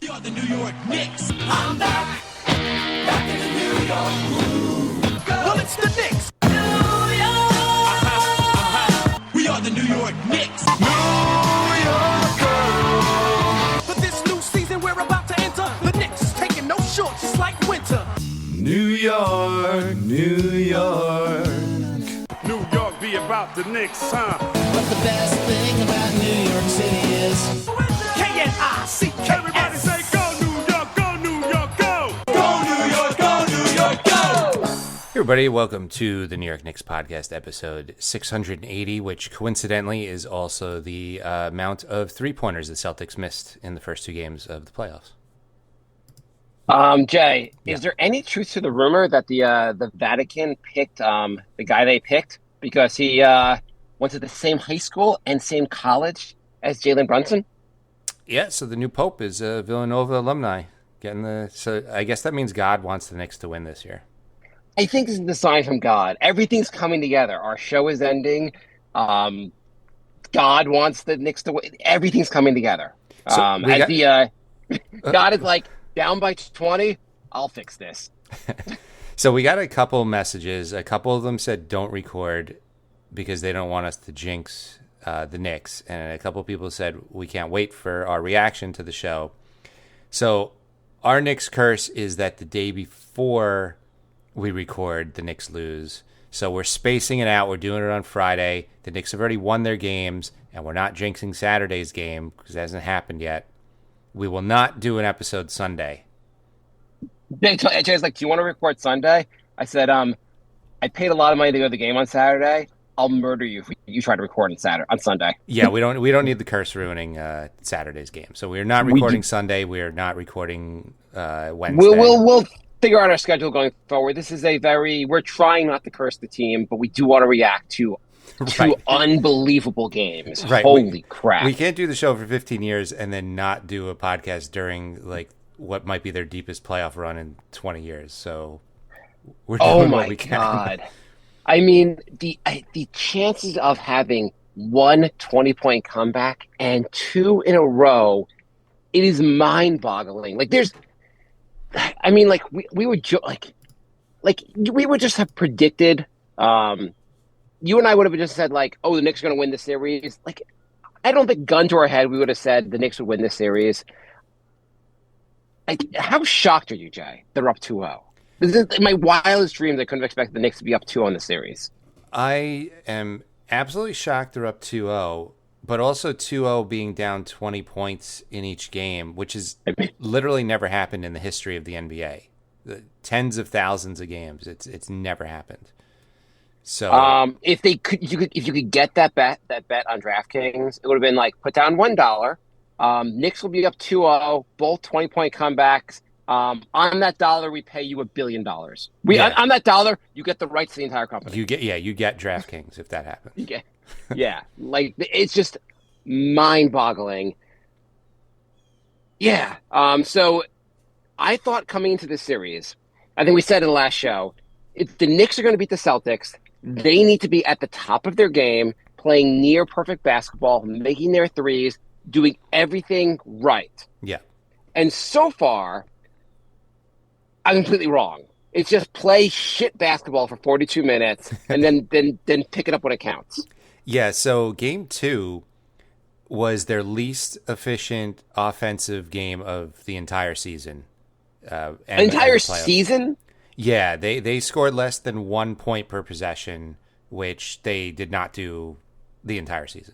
We are the New York Knicks. I'm back in the New York groove. Well, it's the Knicks. New York. We are the New York Knicks. New York. For this new season we're about to enter, the Knicks taking no shorts just like winter. New York, New York. New York be about the Knicks, huh? But the best thing about New York City is K-N-I-C-K-S. Everybody say go New York, go New York, go! Go New York, go New York, go! Hey everybody, welcome to the New York Knicks podcast, episode 680, which coincidentally is also the amount of three-pointers the Celtics missed in the first two games of the playoffs. Jay, is there any truth to the rumor that the Vatican picked the guy they picked because he went to the same high school and same college as Jalen Brunson? Yeah, so the new pope is a Villanova alumni. So I guess that means God wants the Knicks to win this year. I think this is the sign from God. Everything's coming together. Our show is ending. God wants the Knicks to win. Everything's coming together. So God is like, down by 20, I'll fix this. So we got a couple messages. A couple of them said don't record because they don't want us to jinx the Knicks. And a couple of people said we can't wait for our reaction to the show. So our Knicks curse is that the day before we record, the Knicks lose. So we're spacing it out. We're doing it on Friday. The Knicks have already won their games, and we're not jinxing Saturday's game because it hasn't happened yet. We will not do an episode Sunday. Jay's like, do you want to record Sunday? I said, I paid a lot of money to go to the game on Saturday. I'll murder you if you try to record on Sunday. Yeah, we don't need the curse ruining Saturday's game. So we're not recording Sunday. We are not recording Wednesday. We'll figure out our schedule going forward. This is we're trying not to curse the team, but we do want to react to two unbelievable games. Right. Holy crap. We can't do the show for 15 years and then not do a podcast during like what might be their deepest playoff run in 20 years. So we're doing what we can. Oh my God. I mean, the chances of having one 20-point comeback and two in a row, it is mind-boggling. Like we would just have predicted. You and I would have just said, like, oh, the Knicks are going to win this series. Like, I don't think gun to our head we would have said the Knicks would win this series. How shocked are you, Jay? They're up 2-0. This is my wildest dreams. I couldn't have expected the Knicks to be up 2-0 in the series. I am absolutely shocked they're up 2-0, but also 2-0 being down 20 points in each game, which has literally never happened in the history of the NBA. Tens of thousands of games. It's never happened. So if you could get that bet on DraftKings, it would have been like put down $1. Knicks will be up 2-0, both 20-point comebacks. On that dollar, we pay you $1 billion. On that dollar, you get the rights to the entire company. You get DraftKings if that happens. Like it's just mind-boggling. Yeah. So I thought coming into this series, I think we said in the last show, if the Knicks are going to beat the Celtics, they need to be at the top of their game, playing near perfect basketball, making their threes, doing everything right. Yeah. And so far, I'm completely wrong. It's just play shit basketball for 42 minutes and then pick it up when it counts. Yeah, so game 2 was their least efficient offensive game of the entire season. Entire season? Yeah, they scored less than 1 point per possession, which they did not do the entire season.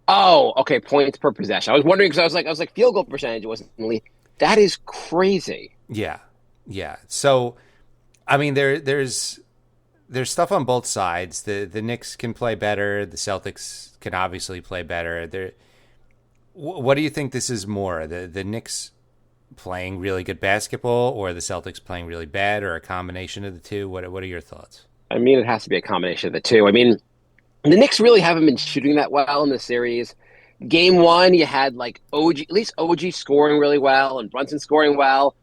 Oh, okay, points per possession. I was wondering because I was like field goal percentage wasn't really. That is crazy. Yeah. So, I mean, there's stuff on both sides. The Knicks can play better. The Celtics can obviously play better. What do you think this is more? The Knicks playing really good basketball, or the Celtics playing really bad, or a combination of the two? What are your thoughts? I mean, it has to be a combination of the two. I mean, the Knicks really haven't been shooting that well in the series. Game 1, you had like OG scoring really well and Brunson scoring well,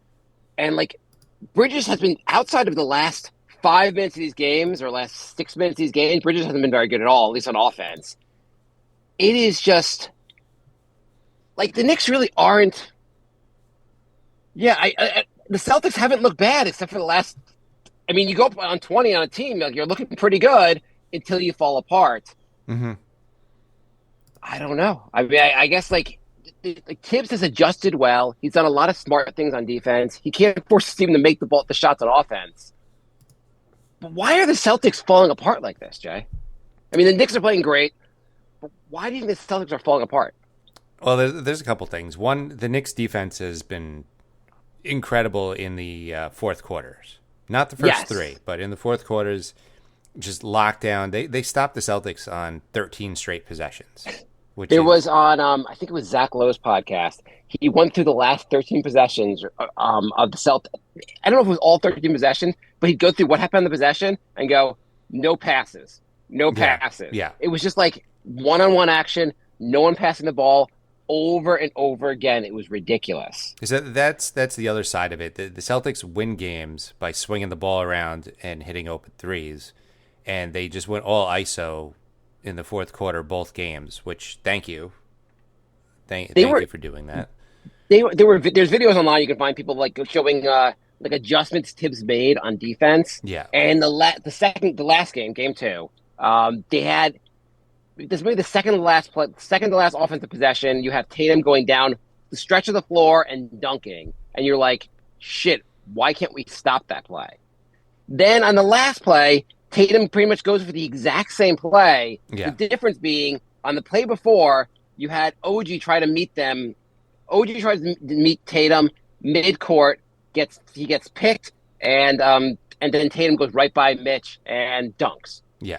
and like Bridges has been outside of the last 5 minutes of these games or last 6 minutes of these games. Bridges hasn't been very good at all, at least on offense. It is just like the Knicks really aren't Yeah, the Celtics haven't looked bad except for the last. I mean, you go up on 20 on a team, like, you're looking pretty good until you fall apart. Mm-hmm. I don't know. I mean, I guess like Tibbs has adjusted well. He's done a lot of smart things on defense. He can't force his team to make the shots on offense. But why are the Celtics falling apart like this, Jay? I mean, the Knicks are playing great, but why do you think the Celtics are falling apart? Well, there's a couple things. One, the Knicks defense has been incredible in the fourth quarters. Not the first three, but in the fourth quarters, just locked down. They stopped the Celtics on 13 straight possessions. Was on, I think it was Zach Lowe's podcast. He went through the last 13 possessions of the Celtics. I don't know if it was all 13 possessions, but he'd go through what happened on the possession and go, no passes, no passes. Yeah. It was just like one-on-one action, no one passing the ball over and over again. It was ridiculous. That's the other side of it. The Celtics win games by swinging the ball around and hitting open threes, and they just went all ISO in the fourth quarter both games. Which thank you for doing that. There's videos online you can find people like showing like adjustments Tibbs made on defense. Yeah, and the last game 2, they had. This may be the second to last offensive possession. You have Tatum going down the stretch of the floor and dunking, and you're like, shit, why can't we stop that play? Then on the last play, Tatum pretty much goes for the exact same play. Yeah. The difference being on the play before, you had OG try to meet them. OG tries to meet Tatum mid-court, he gets picked, and then Tatum goes right by Mitch and dunks. Yeah.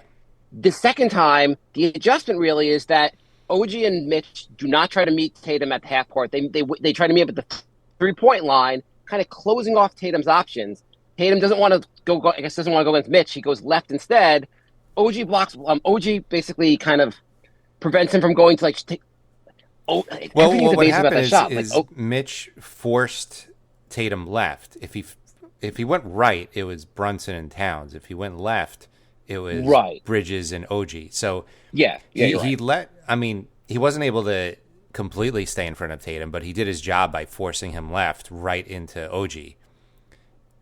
The second time, the adjustment really is that OG and Mitch do not try to meet Tatum at the half court. They try to meet up at the 3-point line, kind of closing off Tatum's options. Tatum doesn't want to go against Mitch. He goes left instead. OG blocks. OG basically kind of prevents him from going to like. What happened is Mitch forced Tatum left. If he went right, it was Brunson and Towns. If he went left, it was Bridges and OG. So he let. I mean, he wasn't able to completely stay in front of Tatum, but he did his job by forcing him left right into OG,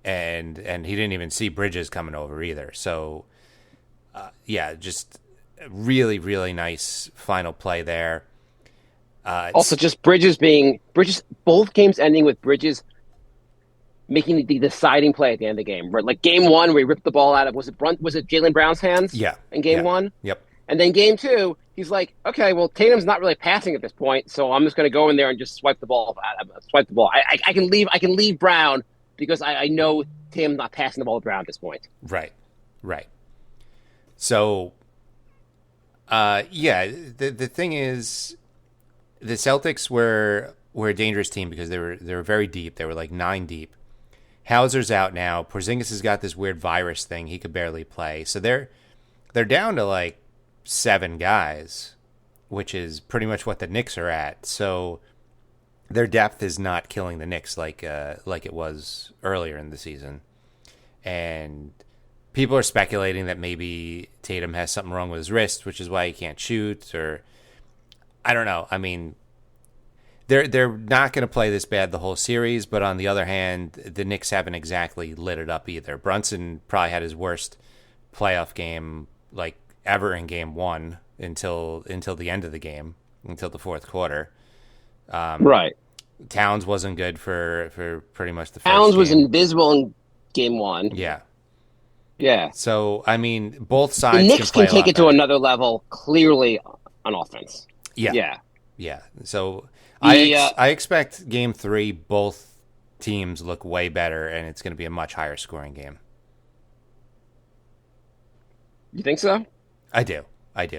and he didn't even see Bridges coming over either. So, just really, really nice final play there. Also, just Bridges. Both games ending with Bridges making the deciding play at the end of the game. Like game 1, where he ripped the ball out of was it Jaylen Brown's hands? Yeah. In game 1. Yep. And then game 2, he's like, okay, well, Tatum's not really passing at this point, so I'm just going to go in there and just swipe the ball. I can leave Brown because I know Tatum's not passing the ball to Brown at this point. Right. So, the thing is, the Celtics were a dangerous team because they were very deep. They were like 9 deep. Hauser's out now. Porzingis has got this weird virus thing. He could barely play. So they're down to like 7 guys, which is pretty much what the Knicks are at. So their depth is not killing the Knicks like it was earlier in the season. And people are speculating that maybe Tatum has something wrong with his wrist, which is why he can't shoot, or I don't know. I mean, they're not going to play this bad the whole series, but on the other hand, the Knicks haven't exactly lit it up either. Brunson probably had his worst playoff game like ever in game 1 until the end of the game, until the fourth quarter. Right. Towns wasn't good for pretty much the first Towns was game. invisible in game 1. Yeah. So, I mean, both sides the Knicks can take it to better. another level, clearly, on offense. Yeah. So I expect game 3, both teams look way better, and it's going to be a much higher scoring game. You think so? I do. I'm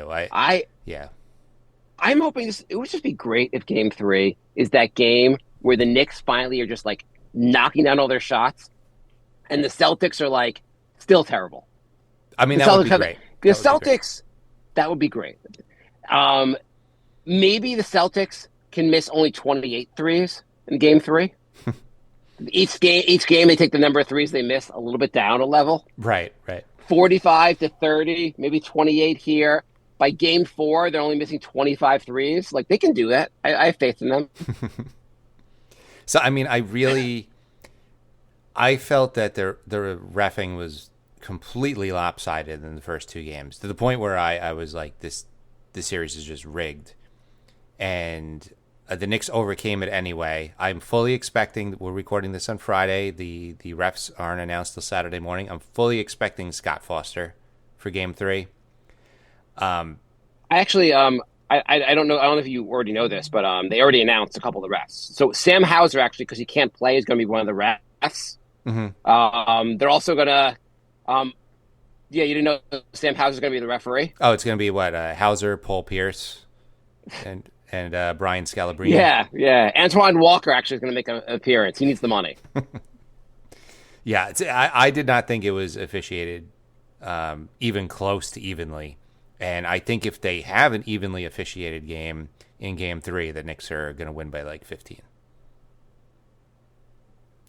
hoping it would just be great if game 3 is that game where the Knicks finally are just like knocking down all their shots, and the Celtics are like still terrible. I mean, that would be great. The Celtics, that would be great. Maybe the Celtics can miss only 28 threes in game 3. Each game they take the number of threes they miss a little bit down a level. Right. 45 to 30, maybe 28 here. By game 4, they're only missing 25 threes. Like, they can do that. I have faith in them. So I mean, I felt that the reffing was completely lopsided in the first two games, to the point where I was like, this series is just rigged. And the Knicks overcame it anyway. I'm fully expecting, we're recording this on Friday, the refs aren't announced till Saturday morning. I'm fully expecting Scott Foster for Game 3. I actually, I don't know. I don't know if you already know this, but they already announced a couple of the refs. So Sam Hauser, actually, because he can't play, is going to be one of the refs. Mm-hmm. They're also going to, yeah, you didn't know Sam Hauser is going to be the referee? Oh, it's going to be what? Hauser, Paul Pierce, and Brian Scalabrine. Yeah. Antoine Walker actually is going to make an appearance. He needs the money. Yeah, I did not think it was officiated even close to evenly. And I think if they have an evenly officiated game in Game 3, the Knicks are going to win by like 15.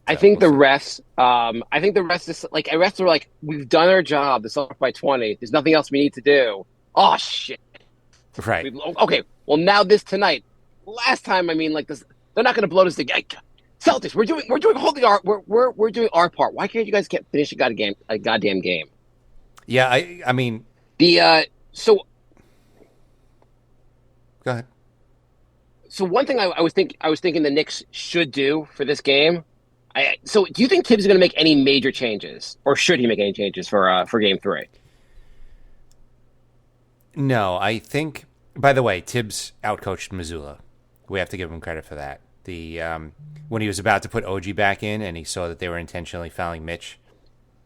I think the refs, just like refs are like, we've done our job. This off by 20. There's nothing else we need to do. Oh shit! Right. Okay. Well, now this tonight. Last time, I mean, like this, they're not going to blow this thing. Celtics, we're doing holding our we're doing our part. Why can't you guys finish a goddamn game? Yeah, I mean so. Go ahead. So one thing I was thinking the Knicks should do for this game. So do you think Tibbs is going to make any major changes, or should he make any changes for Game 3? No, I think. By the way, Tibbs outcoached Missoula. We have to give him credit for that. When he was about to put OG back in, and he saw that they were intentionally fouling Mitch,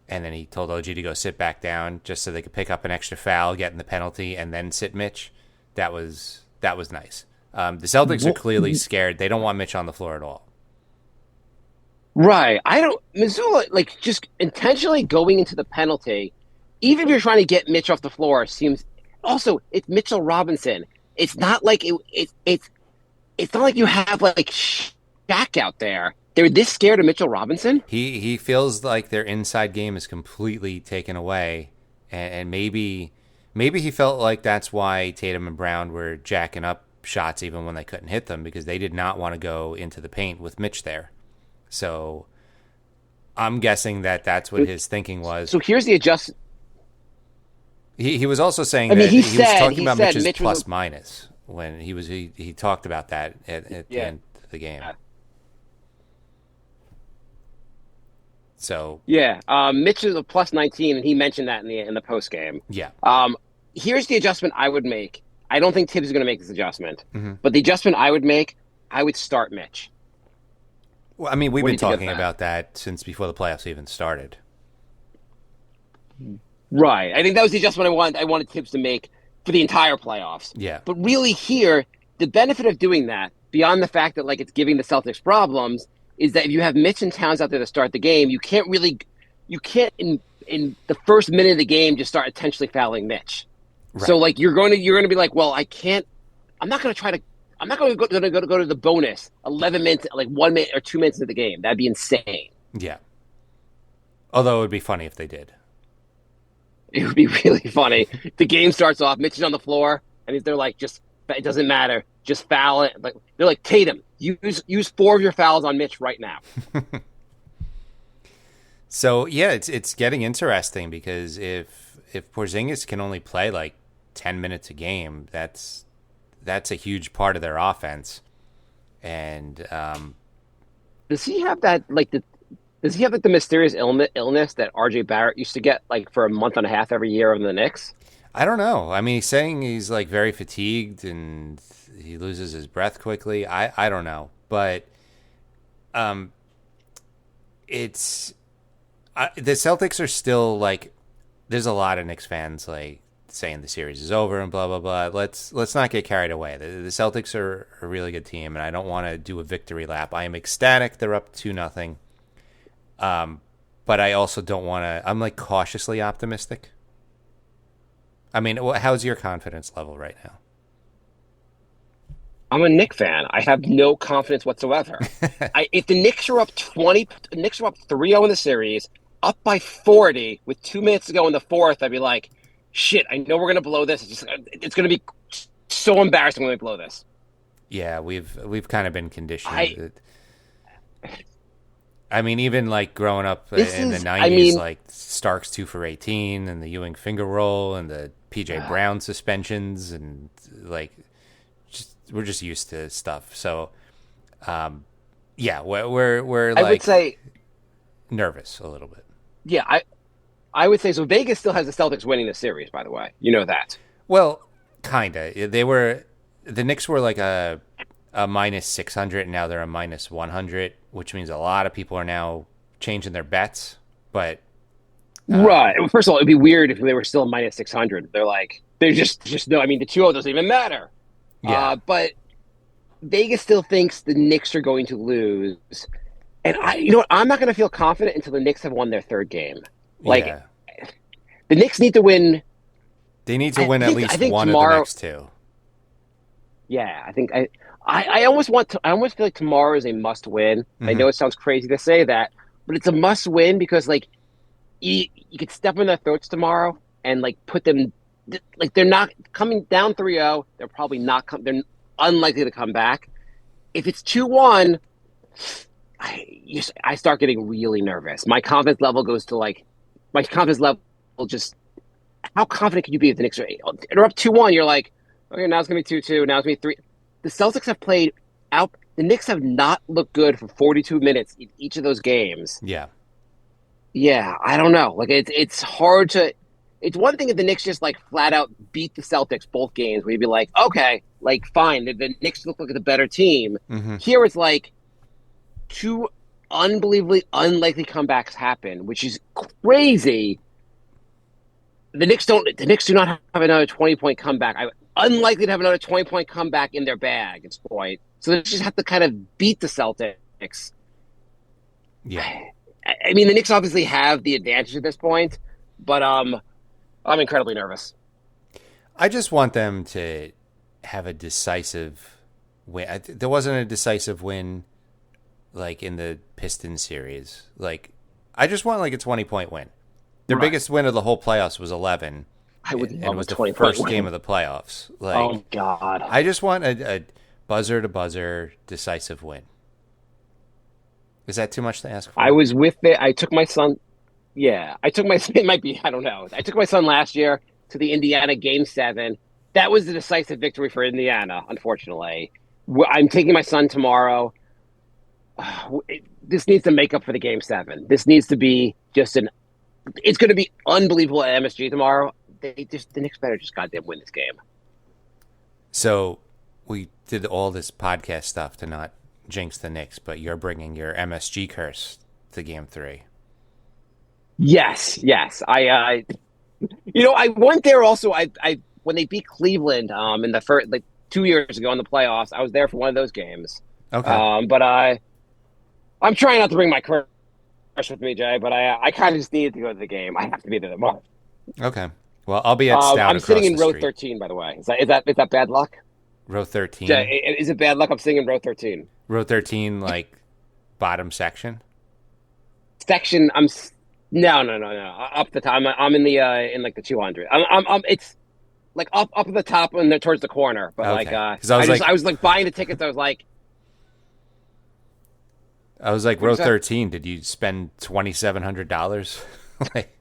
and then he told OG to go sit back down just so they could pick up an extra foul, get in the penalty, and then sit Mitch. That was nice. The Celtics are clearly scared. They don't want Mitch on the floor at all. Right. Missoula, like, just intentionally going into the penalty, even if you're trying to get Mitch off the floor, seems. Also, it's Mitchell Robinson. It's not like it's not like you have like Shaq out there. They're this scared of Mitchell Robinson. He feels like their inside game is completely taken away, and maybe he felt like that's why Tatum and Brown were jacking up shots even when they couldn't hit them, because they did not want to go into the paint with Mitch there. So I'm guessing that's what his thinking was. So here's the adjust. He was also saying that he was talking about Mitch's plus minus when he talked about that at the end of the game. So yeah, Mitch is a plus 19, and he mentioned that in the post game. Yeah. Here's the adjustment I would make. I don't think Tibbs is going to make this adjustment, but the adjustment I would make, I would start Mitch. Well, I mean, we've been talking about that since before the playoffs even started. Right. I think that was the adjustment I wanted Tibbs to make for the entire playoffs. Yeah. But really here, the benefit of doing that, beyond the fact that like it's giving the Celtics problems, is that if you have Mitch and Towns out there to start the game, you can't in the first minute of the game just start intentionally fouling Mitch. Right. So like you're going to be like, well, I'm not going to go to the bonus 11 minutes, like 1 minute or 2 minutes into the game. That'd be insane. Yeah. Although it would be funny if they did. It would be really funny. The game starts off, Mitch is on the floor, and they're like, it doesn't matter. Just foul it. Like they're like, Tatum, use 4 of your fouls on Mitch right now. So yeah, it's getting interesting, because if Porzingis can only play like 10 minutes a game, that's a huge part of their offense. And does he have that Does he have like the mysterious illness that RJ Barrett used to get like for a month and a half every year on the Knicks? I don't know. I mean, he's saying he's like very fatigued and he loses his breath quickly. I don't know, but the Celtics are still like. There's a lot of Knicks fans like saying the series is over and blah blah blah. Let's not get carried away. The Celtics are a really good team, and I don't want to do a victory lap. I am ecstatic they're up 2-0. But I also don't want to. I'm like cautiously optimistic. I mean, how's your confidence level right now? I'm a Knicks fan. I have no confidence whatsoever. If the Knicks are up 3-0 in the series, up by 40 with 2 minutes to go in the fourth, I'd be like, shit, I know we're going to blow this. It's going to be so embarrassing when we blow this. Yeah, we've kind of been conditioned. I mean, even like growing up This in the is- 90s, I mean- like Starks 2 for 18 and the Ewing finger roll and the PJ Brown suspensions and like we're just used to stuff. So, yeah, we're I like would say, nervous a little bit. yeah, I would say so. Vegas still has the Celtics winning the series, by the way. You know that. Well, kinda. The Knicks were like a minus 600, and now they're a minus 100, which means a lot of people are now changing their bets. But Right. Well, first of all, it'd be weird if they were still minus 600. They're just no. I mean, the 2-0 doesn't even matter. yeah, But Vegas still thinks the Knicks are going to lose, and you know what? I'm not going to feel confident until the Knicks have won their third game. Like yeah. the Knicks need to win. They need to I win at think- least I think one of tomorrow- the next two. Yeah, I think I almost want to. I almost feel like tomorrow is a must win. I know it sounds crazy to say that, but it's a must win because like you could step on their throats tomorrow and like put them like they're not coming down 3-0. They're probably not. They're unlikely to come back. If it's 2-1, I start getting really nervous. My confidence level goes to like my confidence level just. How confident can you be if the Knicks are up 2-1? You're like, okay, now it's gonna be 2-2. Now it's gonna be 3. The Celtics have played out. The Knicks have not looked good for 42 minutes in each of those games. Yeah, Yeah, I don't know. Like it's hard to. It's one thing if the Knicks just like flat out beat the Celtics both games, where you'd be like, okay, like fine, the Knicks look like the better team. Here it's like two unbelievably unlikely comebacks happen, which is crazy. The Knicks do not have another 20-point comeback. Unlikely to have another 20-point comeback in their bag at this point. So they just have to kind of beat the Celtics. yeah. I mean, the Knicks obviously have the advantage at this point, but I'm incredibly nervous. I just want them to have a decisive win. There wasn't a decisive win like in the Pistons series. Like, I just want like a 20-point win. Their Right. biggest win of the whole playoffs was 11. I would and love it was a the 20-point first win. game of the playoffs. Like, Oh God! I just want a buzzer to buzzer decisive win. Is that too much to ask for? I was with it. I took my son. Yeah, I took my. It might be. I don't know. I took my son last year to the Indiana Game 7. That was the decisive victory for Indiana. Unfortunately, I'm taking my son tomorrow. This needs to make up for the Game 7. This needs to be just an. It's going to be unbelievable at MSG tomorrow. The Knicks better just goddamn win this game. So we did all this podcast stuff to not jinx the Knicks, but you're bringing your MSG curse to Game 3. Yes. I went there also. I when they beat Cleveland in the first 2 years ago in the playoffs. I was there for one of those games. Okay. But I'm trying not to bring my curse with me, Jay. But I kind of just needed to go to the game. I have to be there tomorrow. Okay. Well, I'll be at Stout I'm across sitting in the row street. 13, by the way. Is that bad luck? Row 13. Jay, is it bad luck? I'm sitting in row 13. Row 13, like bottom section. Section. No. Up the top. I'm in the in like the 200. I'm it's like up at the top and then towards the corner. But Okay. like 'Cause I was I was buying the tickets. I was like, row What's that? 13. Did you spend $2,700? Like,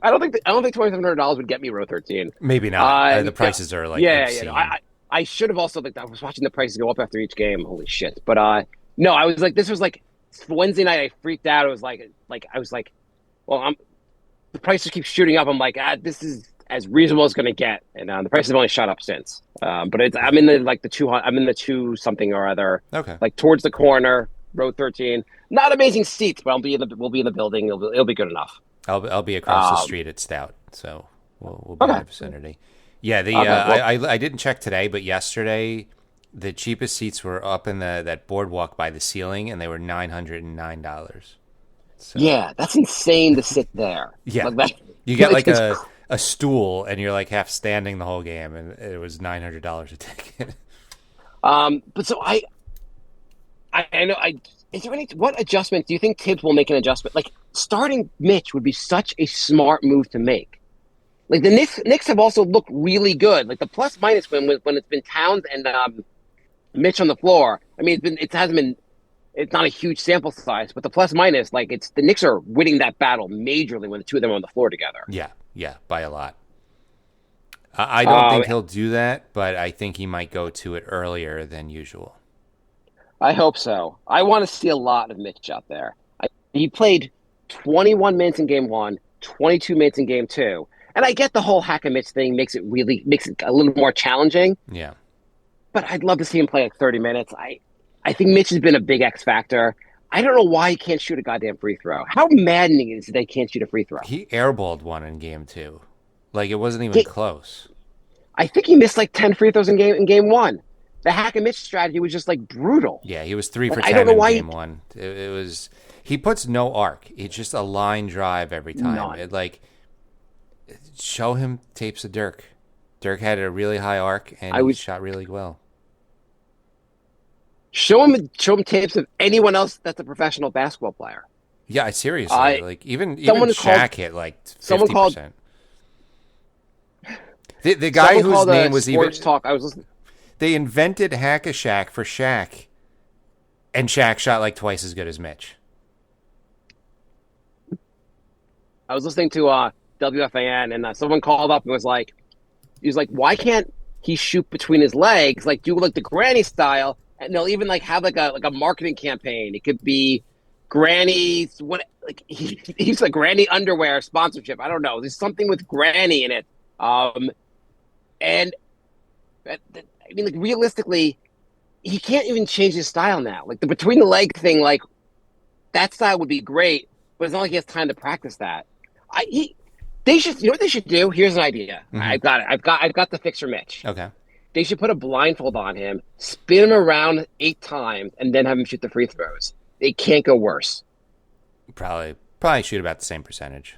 I don't think $2,700 would get me row 13. maybe not. The prices are like yeah. obscene. No, I should have also I was watching the prices go up after each game. Holy shit! But no, I was like, this was like Wednesday night. I freaked out. It was like I was like, well, the prices keep shooting up. I'm like, this is as reasonable as it's gonna get, and the prices have only shot up since. But I'm in the 200. I'm in the 2 something or other. Okay. Like towards the corner, row 13. Not amazing seats, but we'll be in the building. It'll be good enough. I'll be across the street at Stout, so we'll be in the vicinity. Yeah, I didn't check today, but yesterday the cheapest seats were up in that boardwalk by the ceiling, and they were $909. So, Yeah, that's insane to sit there. yeah, Like that, you get like it's a stool, and you're like half standing the whole game, and it was $900 a ticket. But so I know is there what adjustment do you think Tibbs will make an adjustment? Like starting Mitch would be such a smart move to make. Like the Knicks have also looked really good. Like the plus minus when it's been Towns and Mitch on the floor. I mean, it hasn't been it's not a huge sample size, but the plus minus, like it's the Knicks are winning that battle majorly when the two of them are on the floor together. Yeah, by a lot. I don't think he'll do that, but I think he might go to it earlier than usual. I hope so. I want to see a lot of Mitch out there. He played 21 minutes in game one, 22 minutes in game two. And I get the whole hack and Mitch thing makes it a little more challenging. Yeah. But I'd love to see him play like 30 minutes. I think Mitch has been a big X factor. I don't know why he can't shoot a goddamn free throw. How maddening is it that he can't shoot a free throw? He airballed one in game two. Like, it wasn't even close. I think he missed like 10 free throws in game one. The hack and Mitch strategy was just like brutal. Yeah, he was 3 for Like, 10 I don't know in why game one. It was, he puts no arc. It's just a line drive every time. None. Show him tapes of Dirk. Dirk had a really high arc and he shot really well. Show him tapes of anyone else that's a professional basketball player. Yeah, seriously. Even someone Shaq hit like 50%. Someone called the guy whose name was Sports even Talk. I was listening. They invented Hack-a-Shaq for Shaq, and Shaq shot like twice as good as Mitch. I was listening to WFAN, and someone called up and was like, why can't he shoot between his legs? Like, do like the granny style, and they'll even like have like a marketing campaign. It could be Granny's he's like Granny underwear sponsorship. I don't know. There's something with Granny in it. And I mean, like realistically, he can't even change his style now. Like the between the leg thing, like that style would be great, but it's not like he has time to practice that. They should, you know what they should do? Here's an idea. Mm-hmm. I've got it. I've got the fix for Mitch. Okay. They should put a blindfold on him, spin him around 8 times, and then have him shoot the free throws. It can't go worse. Probably shoot about the same percentage.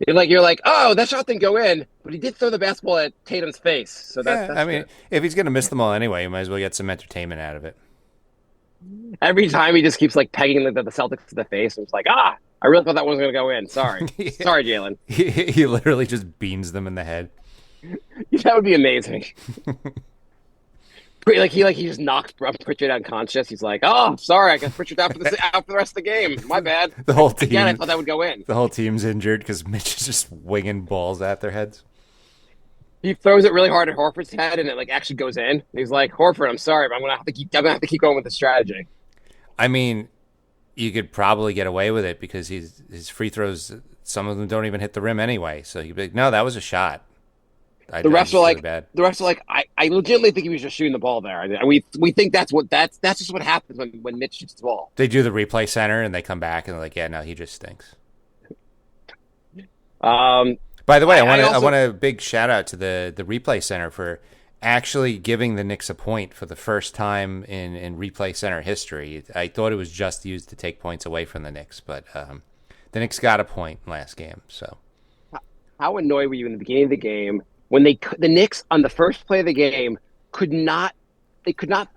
You're like, oh, that shot didn't go in, but he did throw the basketball at Tatum's face. So that's I mean, good. if he's gonna miss them all anyway, you might as well get some entertainment out of it. Every time he just keeps like pegging the Celtics to the face. And it's like, I really thought that one was going to go in. Sorry. Yeah. Sorry, Jalen. He literally just beans them in the head. That would be amazing. He just knocks Pritchard unconscious. He's like, oh, sorry, I got Pritchard out for the rest of the game. My bad. The whole team. Again, I thought that would go in. The whole team's injured because Mitch is just winging balls at their heads. He throws it really hard at Horford's head, and it like actually goes in. And he's like, Horford, I'm sorry, but I'm gonna have to keep going with the strategy. I mean, you could probably get away with it because his free throws, some of them don't even hit the rim anyway. So you'd be like, no, that was a shot. The refs are like, I legitimately think he was just shooting the ball there. And we think that's just what happens when Mitch shoots the ball. They do the replay center and they come back and they're like, yeah, no, he just stinks. By the way, I want a big shout out to the replay center for actually giving the Knicks a point for the first time in replay center history. I thought it was just used to take points away from the Knicks, but the Knicks got a point last game. So, how annoyed were you in the beginning of the game when the Knicks on the first play of the game could not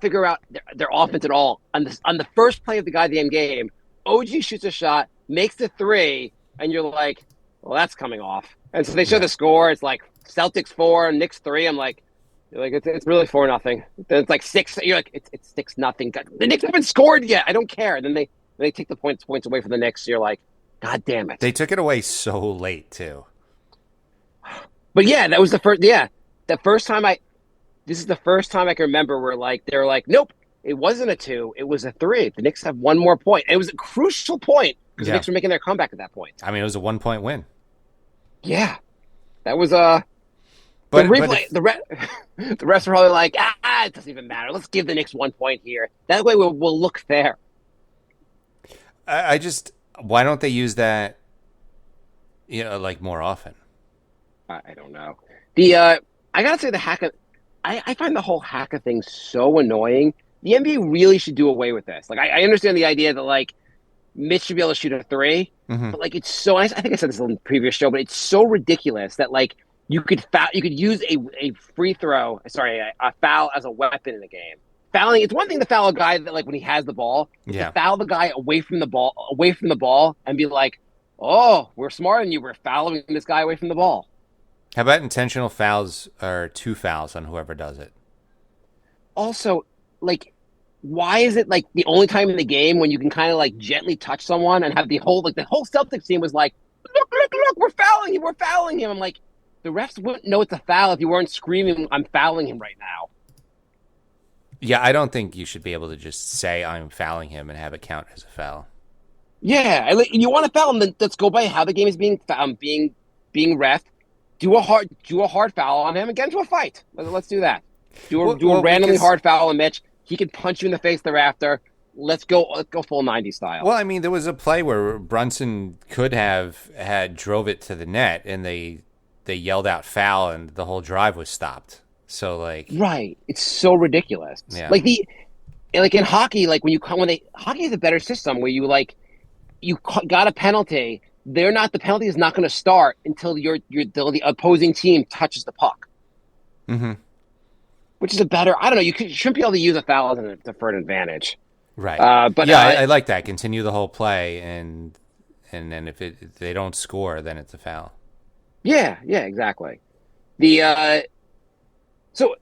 figure out their offense at all on the first play of the goddamn game? OG shoots a shot, makes the three, and you're like, well, that's coming off. And so they show the score. It's like Celtics 4, Knicks 3. I'm like, it's really 4-0. Then it's like 6. You're like, it's 6-0. The Knicks haven't scored yet. I don't care. Then they take the points away from the Knicks. You're like, God damn it. They took it away so late too. But yeah, that was the first. Yeah, the first time this is the first time I can remember where they were like, nope, it wasn't a 2, it was a 3. The Knicks have one more point. And it was a crucial point because the Knicks were making their comeback at that point. I mean, it was a 1-point win. Yeah, that was the replay. The refs were probably like, it doesn't even matter. Let's give the Knicks 1 point here. That way we'll look fair. Why don't they use that? Like more often. I don't know. I gotta say the hacker. I find the whole hacker thing so annoying. The NBA really should do away with this. Like I understand the idea that like Mitch should be able to shoot a 3, but like it's so. I think I said this on the previous show, but it's so ridiculous that like you could use a free throw. Sorry, a foul as a weapon in the game. Fouling. It's one thing to foul a guy that like when he has the ball. To foul the guy away from the ball, and be like, oh, we're smarter than you. We're fouling this guy away from the ball. How about intentional fouls or 2 fouls on whoever does it? Also, like, why is it like the only time in the game when you can kind of like gently touch someone and have the whole Celtics team was like, look, we're fouling him. I'm like, the refs wouldn't know it's a foul if you weren't screaming, I'm fouling him right now. Yeah, I don't think you should be able to just say I'm fouling him and have it count as a foul. Yeah, you want to foul him, then let's go by how the game is being reffed. Do a hard foul on him and get into a fight. Let's do that. Do a randomly hard foul on Mitch. He can punch you in the face thereafter. Let's go full 90 style. Well, I mean, there was a play where Brunson could have drove it to the net, and they yelled out foul, and the whole drive was stopped. So like, right, it's so ridiculous. Yeah. Like in hockey, like hockey is a better system where you got a penalty. The penalty is not going to start until the opposing team touches the puck. Mm-hmm. Which is a better. I don't know. You shouldn't be able to use a foul as a deferred advantage. Right. But yeah, I like that. Continue the whole play, and then if they don't score, then it's a foul. Yeah, exactly. So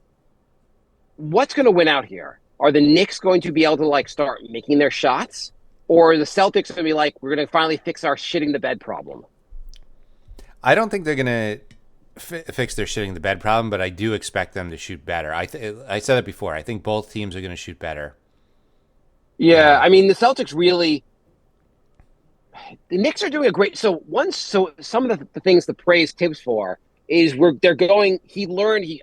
what's going to win out here? Are the Knicks going to be able to like start making their shots, or are the Celtics going to be like, we're going to finally fix our shitting the bed problem? I don't think they're going to fix their shitting the bed problem, but I do expect them to shoot better. I said it before. I think both teams are going to shoot better. Yeah, I mean the Celtics really. The Knicks are doing a great. So some of the things to praise Tibbs for is they're going. He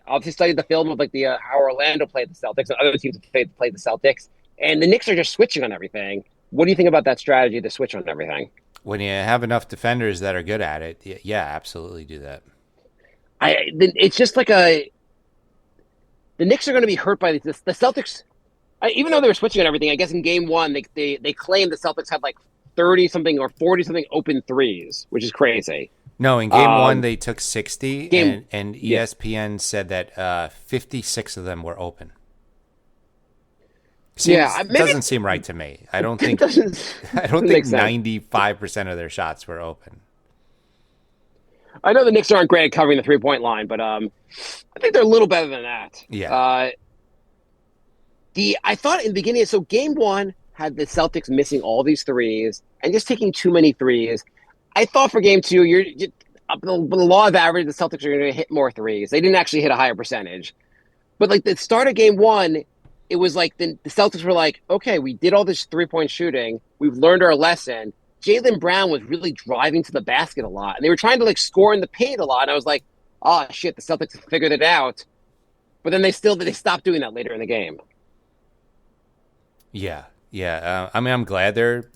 obviously studied the film of like how Orlando played the Celtics and other teams played the Celtics, and the Knicks are just switching on everything. What do you think about that strategy to switch on everything? When you have enough defenders that are good at it, yeah, absolutely do that. It's just like the Knicks are going to be hurt by the Celtics. Even though they were switching on everything, I guess in game one they claimed the Celtics had like 30-something or 40-something open threes, which is crazy. No, in game one they took 60, and ESPN said that 56 of them were open. Doesn't seem right to me. I don't think 95% of their shots were open. I know the Knicks aren't great at covering the 3-point line, but I think they're a little better than that. Yeah. I thought in the beginning, so game one had the Celtics missing all these threes and just taking too many threes. I thought for game two, the law of average, the Celtics are going to hit more threes. They didn't actually hit a higher percentage. But like the start of game one, it was like the Celtics were like, okay, we did all this 3-point shooting. We've learned our lesson. Jaylen Brown was really driving to the basket a lot. And they were trying to like score in the paint a lot. And I was like, oh shit, the Celtics figured it out. But then they stopped doing that later in the game. Yeah. I mean, I'm glad they're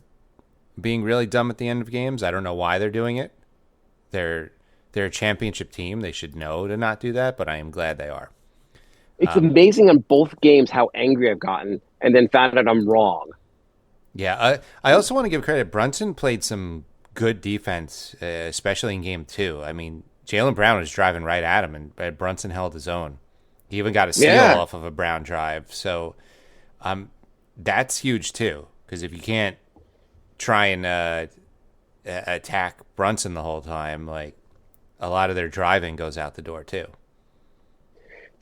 being really dumb at the end of games. I don't know why they're doing it. They're a championship team. They should know to not do that, but I am glad they are. It's amazing on both games how angry I've gotten and then found out I'm wrong. Yeah, I also want to give credit. Brunson played some good defense, especially in game two. I mean, Jaylen Brown was driving right at him, and Brunson held his own. He even got a steal off of a Brown drive. So that's huge, too, because if you can't try and attack Brunson the whole time, like a lot of their driving goes out the door, too.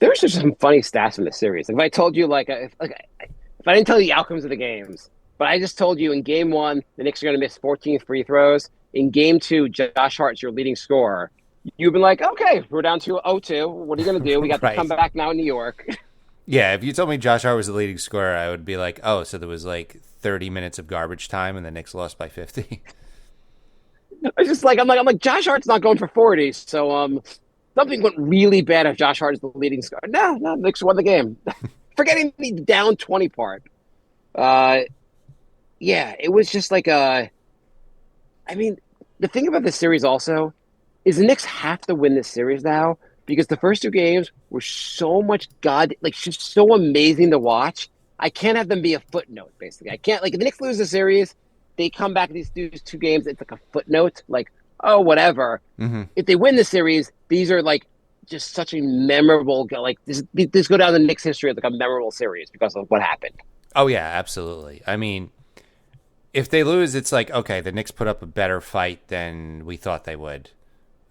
There's just some funny stats in the series. If I told you, if I didn't tell you the outcomes of the games, but I just told you in game one, the Knicks are going to miss 14 free throws. In game two, Josh Hart's your leading scorer. You've been like, okay, we're down to 0-2. What are you going to do? We got to come back now in New York. Yeah, if you told me Josh Hart was the leading scorer, I would be like, oh, so there was like 30 minutes of garbage time and the Knicks lost by 50. I'm like, Josh Hart's not going for 40, so something went really bad if Josh Hart is the leading scorer. No, the Knicks won the game. Forgetting the down 20 part. Yeah, it was just like I mean, the thing about this series also is the Knicks have to win this series now because the first two games were so much just so amazing to watch. I can't have them be a footnote, basically. I can't, if the Knicks lose the series, they come back these two games, it's like a footnote, like, oh, whatever. Mm-hmm. If they win the series, these are like just such a memorable, this go down in the Knicks history as like a memorable series because of what happened. Oh, yeah, absolutely. I mean, if they lose, it's like, okay, the Knicks put up a better fight than we thought they would.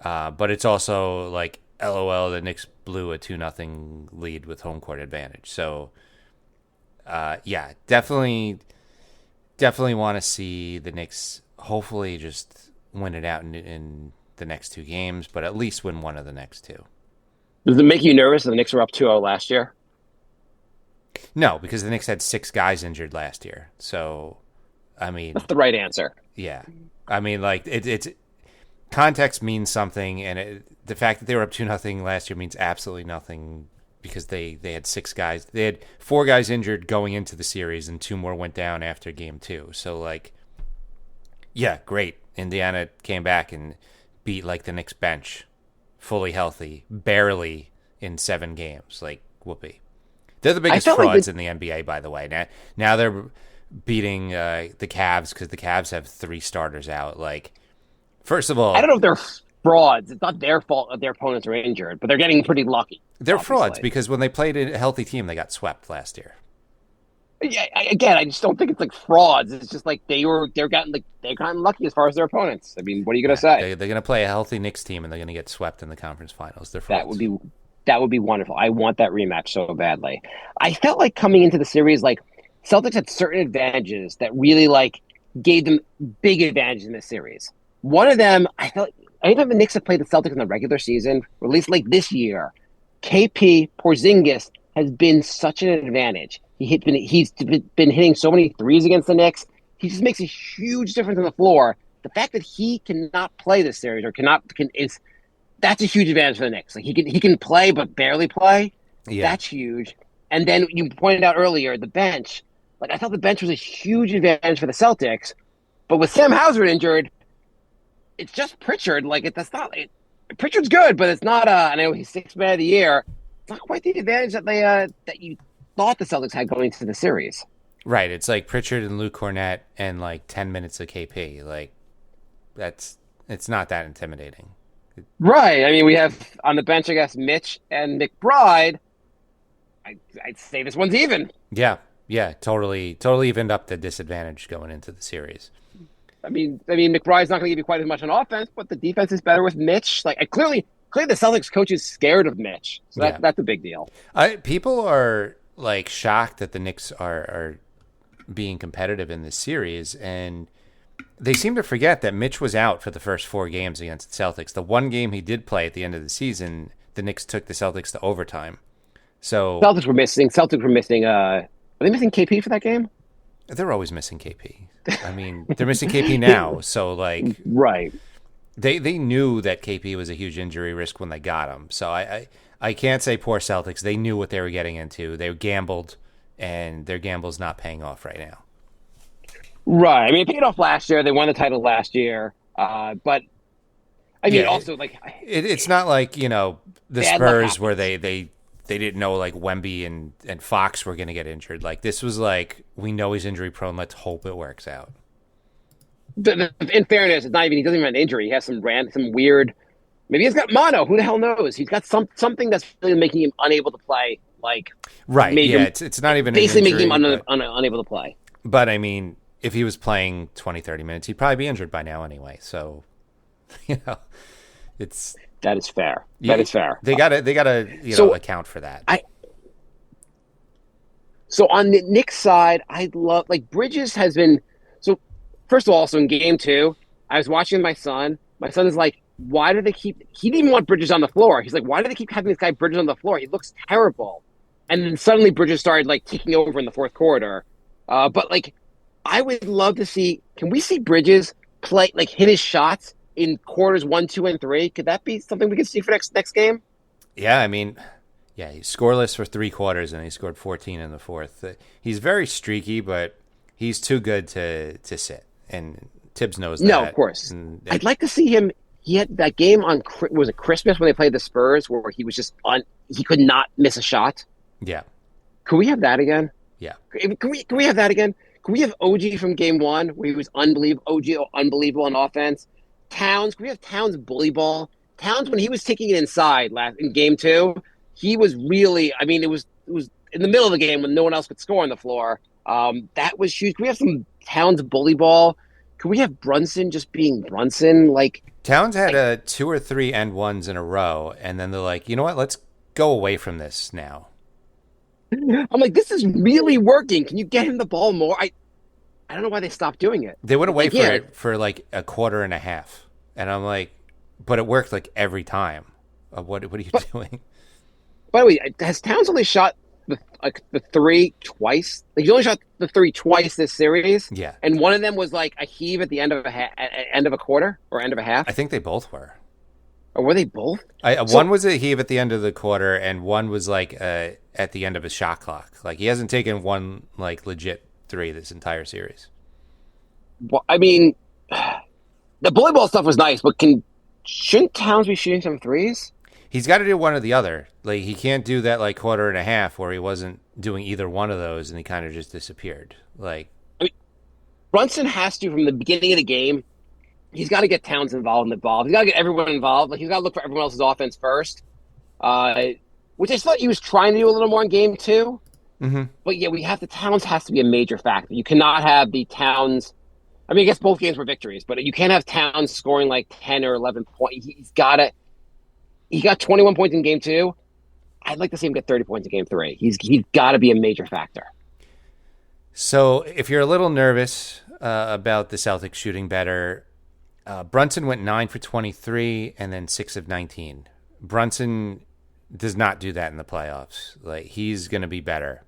But it's also like, LOL, the Knicks blew a 2-0 lead with home court advantage. So Yeah, definitely want to see the Knicks hopefully just win it out in the next two games, but at least win one of the next two. Does it make you nervous that the Knicks were up 2-0 last year? No, because the Knicks had 6 guys injured last year. So, I mean, That's the right answer. yeah. I mean, like, it's context means something, and the fact that they were up 2-0 last year means absolutely nothing because they had 6 guys. They had 4 guys injured going into the series, and 2 more went down after game 2. So, like, yeah, great. Indiana came back and beat, like, the Knicks bench, fully healthy, barely in 7 games. Like, whoopee. They're the biggest frauds in the NBA, by the way. Now they're beating the Cavs because the Cavs have 3 starters out. Like, first of all, I don't know if they're frauds. It's not their fault that their opponents are injured, but they're getting pretty lucky. They're obviously. frauds because when they played a healthy team, they got swept last year. Yeah, again, I just don't think it's like frauds. It's just like they're gotten lucky as far as their opponents. I mean, what are you going to say? They're going to play a healthy Knicks team and they're going to get swept in the conference finals. They're frauds. That would be wonderful. I want that rematch so badly. I felt like coming into the series, like Celtics had certain advantages that really like gave them big advantages in this series. One of them, I felt anytime the Knicks have played the Celtics in the regular season, or at least like this year, KP Porzingis has been such an advantage. He's been hitting so many threes against the Knicks. He just makes a huge difference on the floor. The fact that he cannot play this series or that's a huge advantage for the Knicks. Like he can play but barely play. Yeah. That's huge. And then you pointed out earlier the bench. Like I thought the bench was a huge advantage for the Celtics, but with Sam Hauser injured, it's just Pritchard. Like Pritchard's good, but it's not. I know he's 6th man of the year. It's not quite the advantage that that you thought the Celtics had going into the series. Right. It's like Pritchard and Luke Cornett and like 10 minutes of KP. Like it's not that intimidating. Right. I mean, we have on the bench, I guess, Mitch and McBride. I'd say this one's even. Yeah. Yeah. Totally evened up the disadvantage going into the series. I mean, McBride's not going to give you quite as much on offense, but the defense is better with Mitch. Like, clearly the Celtics coach is scared of Mitch, so that's a big deal. People are like shocked that the Knicks are being competitive in this series, and they seem to forget that Mitch was out for the first 4 games against the Celtics. The one game he did play at the end of the season, the Knicks took the Celtics to overtime. So Celtics were missing. Are they missing KP for that game? They're always missing KP. I mean, they're missing KP now, so like right. They knew that KP was a huge injury risk when they got him. So I can't say poor Celtics. They knew what they were getting into. They gambled, and their gamble's not paying off right now. Right. I mean, it paid off last year. They won the title last year. But I mean, also like it's not like the Spurs where they didn't know like Wemby and Fox were going to get injured. Like this was like we know he's injury prone. Let's hope it works out. In fairness, it's not even he doesn't even have an injury. He has some weird. Maybe he's got mono. Who the hell knows? He's got something that's really making him unable to play. Like right. Yeah. It's not even basically an injury, making him unable to play. But I mean, if he was playing 20, 30 minutes, he'd probably be injured by now anyway. So, it's that is fair. That is fair. They gotta account for that. So on the Knicks side, I love like Bridges has been. So first of all, so in game 2, I was watching with my son. My son is like, why do they keep? He didn't even want Bridges on the floor. He's like, why do they keep having this guy Bridges on the floor? He looks terrible. And then suddenly Bridges started like taking over in the 4th quarter. But like, I would love to see. Can we see Bridges play like hit his shots in quarters 1, 2, and 3? Could that be something we could see for next game? Yeah, I mean, he's scoreless for 3 quarters and he scored 14 in the 4th. He's very streaky, but he's too good to sit. And Tibbs knows that. No, of course. I'd like to see him. He had that game on was it Christmas when they played the Spurs where he was just he could not miss a shot. Yeah. Could we have that again? Yeah. Can we have that again? Can we have OG from game 1 where he was unbelievable on offense? Towns, can we have Towns bully ball? Towns, when he was taking it inside in game 2, he was really, I mean, it was in the middle of the game when no one else could score on the floor. That was huge. Can we have some Towns bully ball? Can we have Brunson just being Brunson? Like Towns had 2 or 3 and ones in a row, and then they're like, you know what? Let's go away from this now. I'm like, this is really working. Can you get him the ball more? I don't know why they stopped doing it. They went away Like, for yeah. it for like a quarter and a half, and I'm like, but it worked like every time. What are you doing? By the way, has Towns only shot the three twice? Like, he only shot the three twice this series, Yeah, and one of them was like a heave at the end of end of a quarter or end of a half, I think they both were. or were they both? One was a heave at the end of the quarter, and one was like at the end of his shot clock. Like he hasn't taken one like legit three this entire series. Well, I mean, the bully ball stuff was nice, but shouldn't Towns be shooting some threes? He's got to do one or the other. Like he can't do that like quarter and a half where he wasn't doing either one of those, and he kind of just disappeared. Like I mean, Brunson has to, from the beginning of the game, he's got to get Towns involved in the ball. He's got to get everyone involved. Like, he's got to look for everyone else's offense first, which I thought he was trying to do a little more in game 2. mm-hmm. But yeah, Towns has to be a major factor. You cannot have the Towns. I mean, I guess both games were victories, but you can't have Towns scoring like 10 or 11 points. He got 21 points in game 2. I'd like to see him get 30 points in game 3. He's got to be a major factor. So if you're a little nervous about the Celtics shooting better, Brunson went 9 for 23 and then 6 of 19. Brunson does not do that in the playoffs. Like he's going to be better.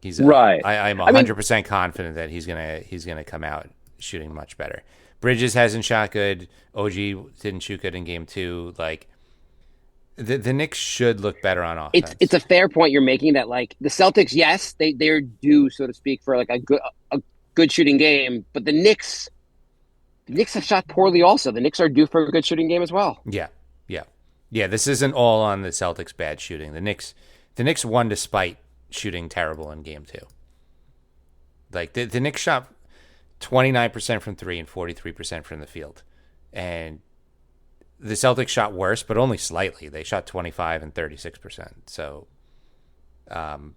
He's right. I'm 100% confident that he's gonna come out shooting much better. Bridges hasn't shot good. OG didn't shoot good in game 2. Like the Knicks should look better on offense. It's a fair point you're making that like the Celtics, yes, they're due, so to speak, for like a good shooting game, but the Knicks have shot poorly also. The Knicks are due for a good shooting game as well. Yeah. This isn't all on the Celtics' bad shooting. The Knicks won despite shooting terrible in game 2. Like the Knicks shot 29% from 3 and 43% from the field, and the Celtics shot worse, but only slightly. They shot 25 and 36%. So, 29%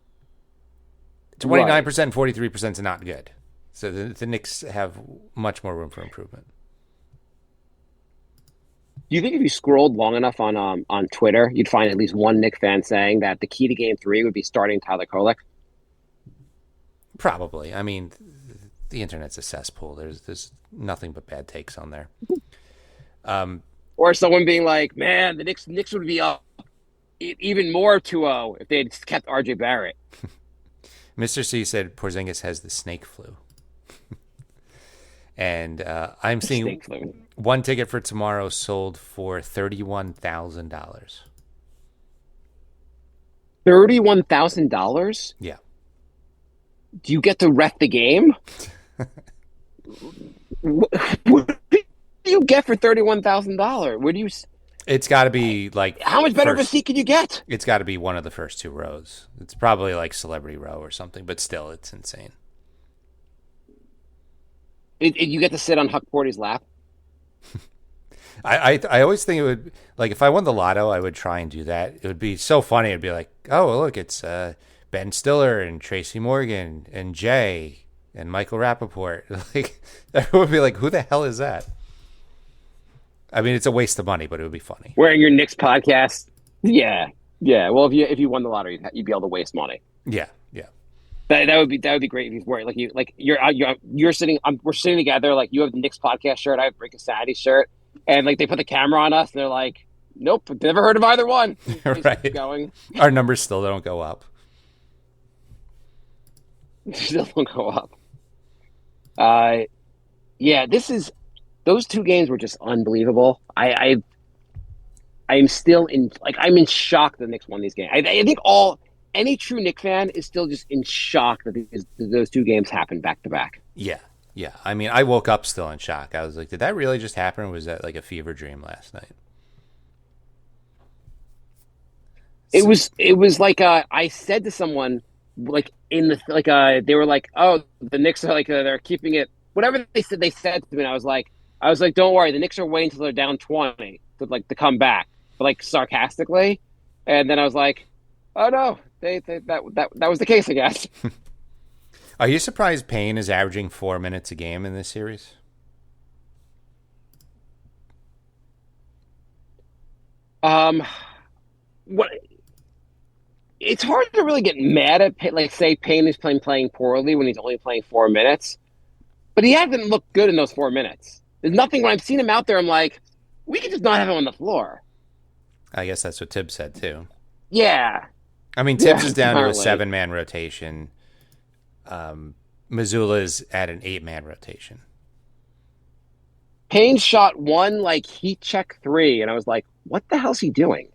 and 43% is not good. So the Knicks have much more room for improvement. Do you think if you scrolled long enough on Twitter, you'd find at least one Knicks fan saying that the key to game 3 would be starting Tyler Kolek? Probably. I mean, the internet's a cesspool. There's nothing but bad takes on there. Or someone being like, man, the Knicks would be up even more 2-0 if they had kept RJ Barrett. Mr. C said Porzingis has the snake flu. And I'm seeing one ticket for tomorrow sold for $31,000. $31,000? Yeah. Do you get to ref the game? What do you get for $31,000? Where do you? It's got to be like how much better of a seat could you get? It's got to be one of the first 2 rows. It's probably like Celebrity Row or something, but still, it's insane. You get to sit on Huck Porty's lap. I always think it would, like, if I won the lotto, I would try and do that. It would be so funny. It'd be like, oh, look, it's Ben Stiller and Tracy Morgan and Jay and Michael Rappaport. Like, everyone would be like, who the hell is that? I mean, it's a waste of money, but it would be funny. Wearing your Knicks podcast. Yeah. Well, if you won the lottery, you'd be able to waste money. Yeah. That would be great if he's wearing we're sitting together, like you have the Knicks podcast shirt, I have Break a Saturday shirt, and like they put the camera on us and they're like, nope, never heard of either one. Right. Going. Our numbers still don't go up. Still don't go up. Yeah, those 2 games were just unbelievable. I'm still I'm in shock that the Knicks won these games. I think any true Knicks fan is still just in shock that those 2 games happened back to back. Yeah. I mean, I woke up still in shock. I was like, did that really just happen? Or was that like a fever dream last night? It was like I said to someone like they were like, oh, the Knicks are they're keeping it, whatever they said to me. And I was like, don't worry, the Knicks are waiting until they're down 20 to come back, but like sarcastically. And then I was like, oh no, that was the case, I guess. Are you surprised Payne is averaging 4 minutes a game in this series? What it's hard to really get mad at, like, say, Payne is playing poorly when he's only playing 4 minutes, but he hasn't looked good in those 4 minutes. There's nothing when I've seen him out there. I'm like, we could just not have him on the floor. I guess that's what Tibbs said too. Yeah. I mean, Tibbs is down apparently. to a 7-man rotation. Missoula's at an 8-man rotation. Payne shot one like heat check 3, and I was like, "What the hell's he doing?"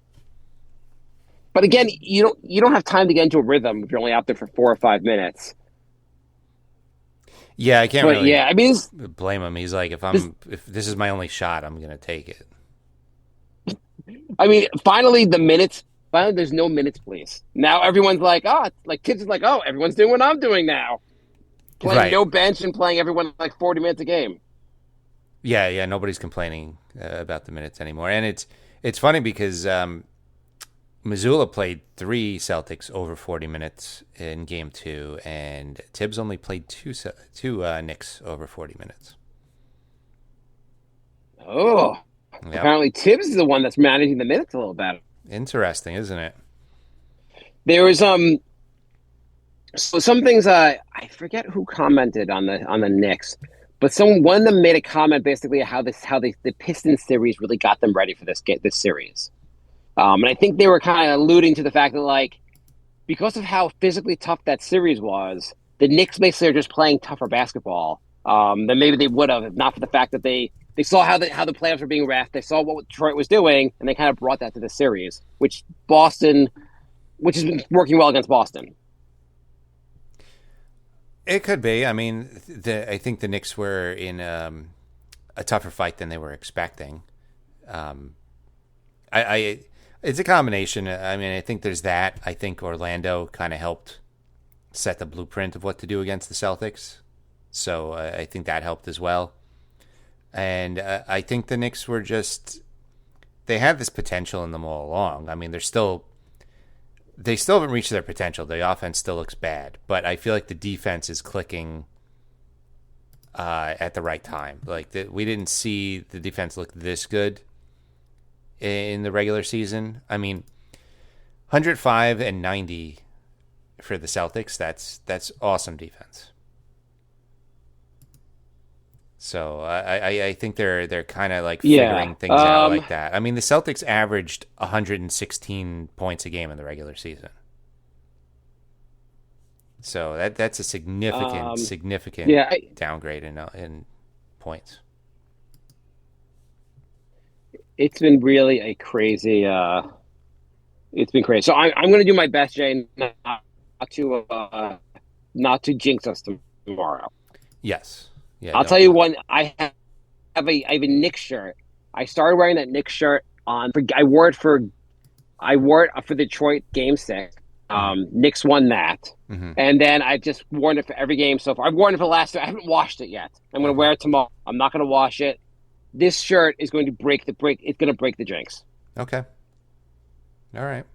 But again, you don't have time to get into a rhythm if you're only out there for 4 or 5 minutes. Yeah, I can't But really yeah, I mean, blame him. He's like, if this is my only shot, I'm gonna take it. finally the minutes. Finally, there's no minutes, please. Now everyone's like, like kids is like, everyone's doing what I'm doing now, playing Right. no bench and playing everyone like 40 minutes a game. Yeah, nobody's complaining about the minutes anymore, and it's funny because Missoula played 3 Celtics over 40 minutes in Game 2, and Tibbs only played 2 Knicks over 40 minutes. Oh, Yep. apparently Tibbs is the one that's managing the minutes a little better. Interesting, isn't it? There was so some things I forget who commented on the Knicks, but one of them made a comment basically how the Pistons series really got them ready for this series. And I think they were kind of alluding to the fact that, like, because of how physically tough that series was, the Knicks basically are just playing tougher basketball than maybe they would have if not for the fact that they saw how the playoffs were being reffed. They saw what Detroit was doing, and they kind of brought that to the series, which has been working well against Boston. It could be. I mean, I think the Knicks were in a tougher fight than they were expecting. It's a combination. I mean, I think there's that. I think Orlando kind of helped set the blueprint of what to do against the Celtics. So I think that helped as well. And I think the Knicks were they had this potential in them all along. I mean, they still haven't reached their potential. The offense still looks bad, but I feel like the defense is clicking at the right time. Like we didn't see the defense look this good in the regular season. I mean, 105 and 90 for the Celtics. That's awesome defense. So I think they're kind of like figuring things out like that. I mean, the Celtics averaged 116 points a game in the regular season. So that's a significant downgrade in points. It's been really a crazy. It's been crazy. So I'm going to do my best, Jay, not to jinx us tomorrow. Yes. Yeah, I'll tell you one. I have a Knicks shirt. I started wearing that Knicks shirt I wore it for Detroit Game 6. Knicks won that, and then I've just worn it for every game so far. I've worn it for the last. I haven't washed it yet. I'm going to wear it tomorrow. I'm not going to wash it. This shirt is going to break. It's going to break the jinx. Okay. All right.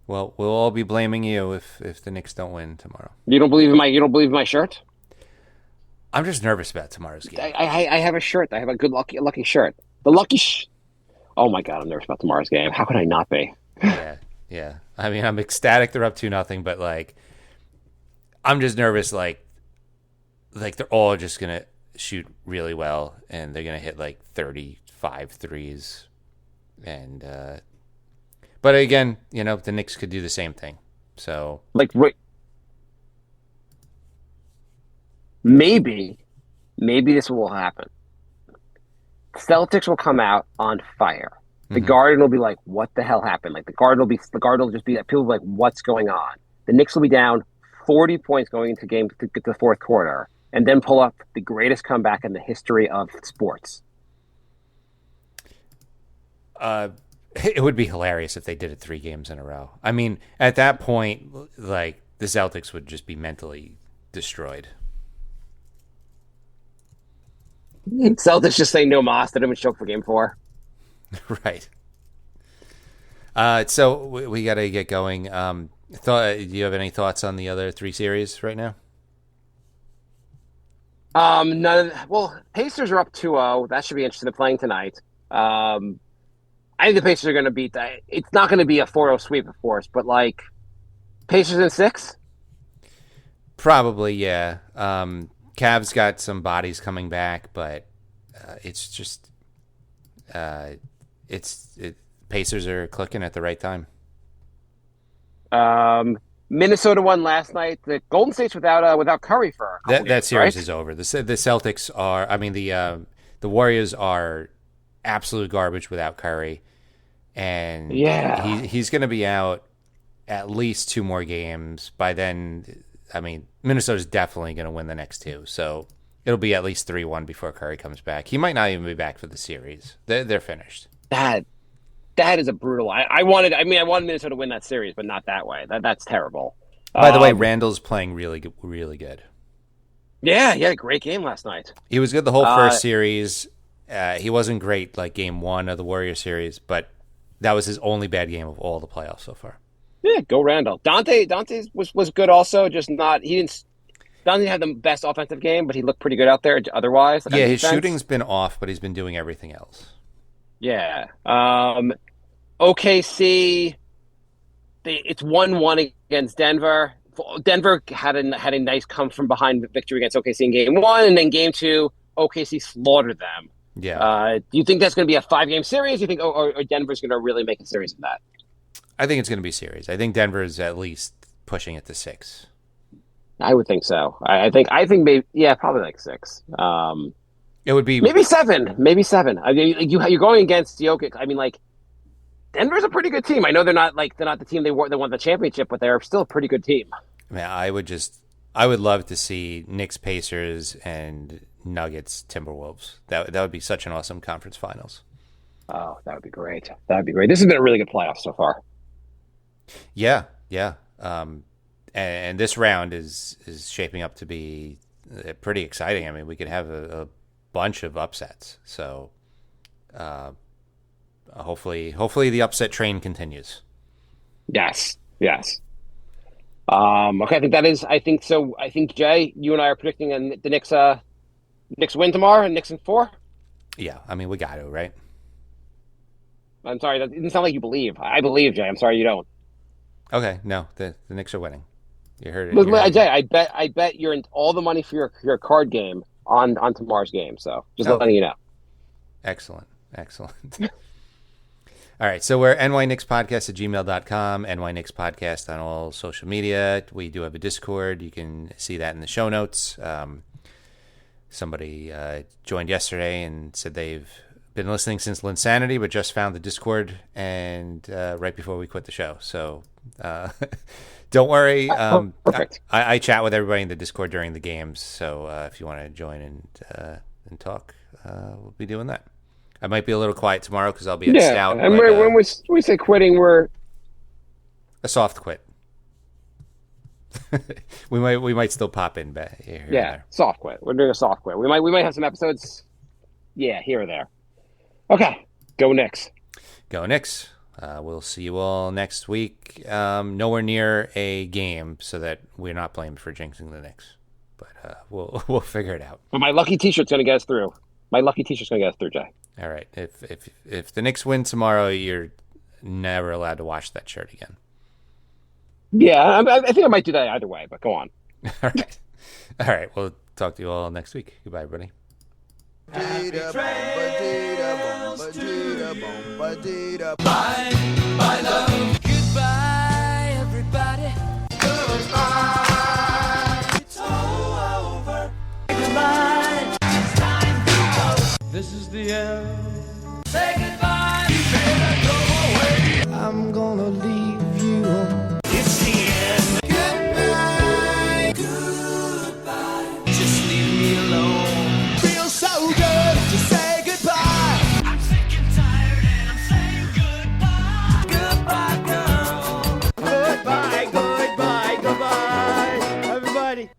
Well, we'll all be blaming you if the Knicks don't win tomorrow. You don't believe in my shirt? I'm just nervous about tomorrow's game. I have a shirt. I have a good lucky shirt. Oh my God, I'm nervous about tomorrow's game. How could I not be? Yeah. I mean, I'm ecstatic they're up 2-0, but like, I'm just nervous. Like they're all just gonna shoot really well, and they're gonna hit like 35 threes, and but again, the Knicks could do the same thing. So Maybe this will happen. Celtics will come out on fire. The Garden will be like, "What the hell happened?" Like the Garden will just be people will be like, "What's going on?" The Knicks will be down 40 points going into game to get to the fourth quarter, and then pull up the greatest comeback in the history of sports. It would be hilarious if they did it 3 games in a row. I mean, at that point, like the Celtics would just be mentally destroyed. Celtics just say no mas. They don't even choke for game 4. Right. So we got to get going. Do you have any thoughts on the other 3 series right now? Pacers are up 2-0. That should be interesting. They're playing tonight. I think the Pacers are going to beat that. It's not going to be a 4-0 sweep, of course, but like Pacers in 6? Probably, yeah. Cavs got some bodies coming back, but it's just Pacers are clicking at the right time. Minnesota won last night. The Golden State's without Curry for a couple That games, series right? is over. The Celtics are. I mean, the Warriors are absolute garbage without Curry, and Yeah. he's going to be out at least 2 more games. By then, I mean, Minnesota's definitely going to win the next 2, so it'll be at least 3-1 before Curry comes back. He might not even be back for the series. They're finished. That is a brutal. I wanted Minnesota to win that series, but not that way. That's terrible. By the way, Randall's playing really good, really good. Yeah, he had a great game last night. He was good the whole first series. He wasn't great like game 1 of the Warrior series, but that was his only bad game of all the playoffs so far. Yeah, go Randall. Dante was good also, just not. Dante didn't have the best offensive game, but he looked pretty good out there otherwise. Yeah, his shooting's been off, but he's been doing everything else. Yeah. OKC, it's 1-1 against Denver. Denver had a nice come from behind victory against OKC in game 1, and then game 2, OKC slaughtered them. Yeah. Do you think that's going to be a 5-game series? Do you think, or Denver's going to really make a series of that? I think it's going to be a series. I think Denver is at least pushing it to 6. I would think so. I think maybe, yeah, probably like 6. It would be maybe 7. Maybe 7. I mean, you're going against Jokic. I mean, like, Denver's a pretty good team. I know they're not the team they won the championship, but they're still a pretty good team. Man, I would love to see Knicks, Pacers, and Nuggets, Timberwolves. That would be such an awesome conference finals. Oh, that would be great. That would be great. This has been a really good playoff so far. Yeah. And this round is shaping up to be pretty exciting. I mean, we could have a bunch of upsets. So hopefully the upset train continues. Yes. Okay, I think so. I think, Jay, you and I are predicting the Knicks win tomorrow and Knicks in 4. Yeah, I mean, we got to, right? I'm sorry, that didn't sound like you believe. I believe, Jay. I'm sorry you don't. Okay, no, the Knicks are winning. You heard it. Look, Jay, I bet you're in all the money for your card game on tomorrow's game. So just letting you know. Excellent. All right, so we're nyknickspodcast@gmail.com, nyknickspodcast on all social media. We do have a Discord. You can see that in the show notes. Somebody joined yesterday and said they've been listening since Linsanity, but just found the Discord and right before we quit the show. So don't worry. Perfect. I chat with everybody in the Discord during the games. So if you want to join and talk, we'll be doing that. I might be a little quiet tomorrow because I'll be at Stout. And when we say quitting, we're a soft quit. we might still pop in here. Yeah, soft quit. We're doing a soft quit. We might have some episodes. Yeah, here or there. Okay, go Knicks. Go Knicks. We'll see you all next week. Nowhere near a game, so that we're not blamed for jinxing the Knicks. But we'll figure it out. But my lucky T-shirt's going to get us through. Jay. All right. If the Knicks win tomorrow, you're never allowed to wash that shirt again. Yeah, I think I might do that either way. But go on. All right. We'll talk to you all next week. Goodbye, everybody. Bye, love. Goodbye, everybody. Goodbye. It's all over. Goodbye. It's time to go. This is the end. Say goodbye. You better go away. I'm gonna leave you. It's the end. Goodbye. Goodbye. Just leave me alone. Feels so good to say goodbye. I'm sick and tired and I'm saying goodbye. Goodbye, girl. Goodbye, everybody.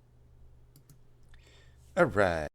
All right.